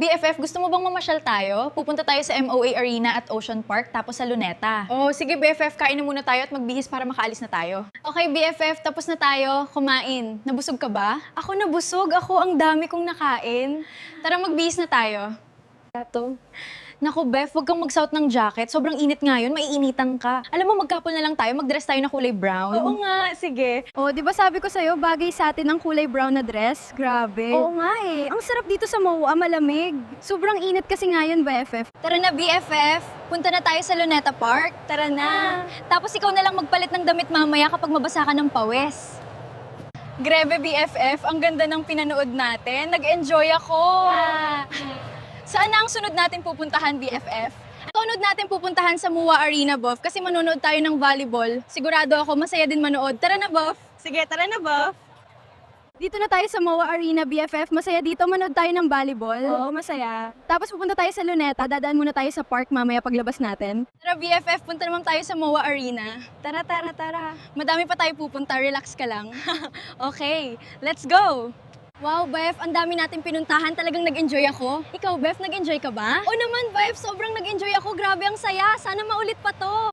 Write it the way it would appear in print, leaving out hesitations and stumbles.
BFF, gusto mo bang mamasyal tayo? Pupunta tayo sa MOA Arena at Ocean Park, tapos sa Luneta. Oh, sige BFF, kain na muna tayo at magbihis para makaalis na tayo. Okay, BFF, tapos na tayo kumain. Nabusog ka ba? Ako nabusog, ako ang dami kong nakain. Tara, magbihis na tayo. Ito. Naku, Bef, huwag kang mag-suot ng jacket. Sobrang init ngayon, maiinitan ka. Alam mo, magkapol na lang tayo, mag-dress tayo na kulay brown. Oo nga, sige. Oh, di ba sabi ko sa'yo, bagay sa atin ang kulay brown na dress? Grabe. Oo nga eh. Ang sarap dito sa MOA, malamig. Sobrang init kasi ngayon, BFF. Tara na, BFF. Punta na tayo sa Luneta Park. Tara na. Tapos ikaw na lang magpalit ng damit mamaya kapag mabasa ka ng pawis. Grebe BFF, ang ganda ng pinanood natin. Nag-enjoy ako. Saan na ang sunod natin pupuntahan, BFF? Sunod natin pupuntahan sa MOA Arena, Bof, kasi manonood tayo ng volleyball. Sigurado ako, masaya din manood. Tara na, Bof. Sige, tara na ba? Dito na tayo sa MOA Arena, BFF. Masaya dito, manood tayo ng volleyball. Oo, masaya. Tapos pupunta tayo sa Luneta, dadaan muna tayo sa park mamaya paglabas natin. Tara, BFF, punta naman tayo sa MOA Arena. Tara, tara, tara. Madami pa tayo pupunta, relax ka lang. Okay, let's go! Wow, Bef, ang dami natin pinuntahan. Talagang nag-enjoy ako. Ikaw, Bef, nag-enjoy ka ba? O naman, Vibe, sobrang nag-enjoy ako. Grabe ang saya. Sana maulit pa to.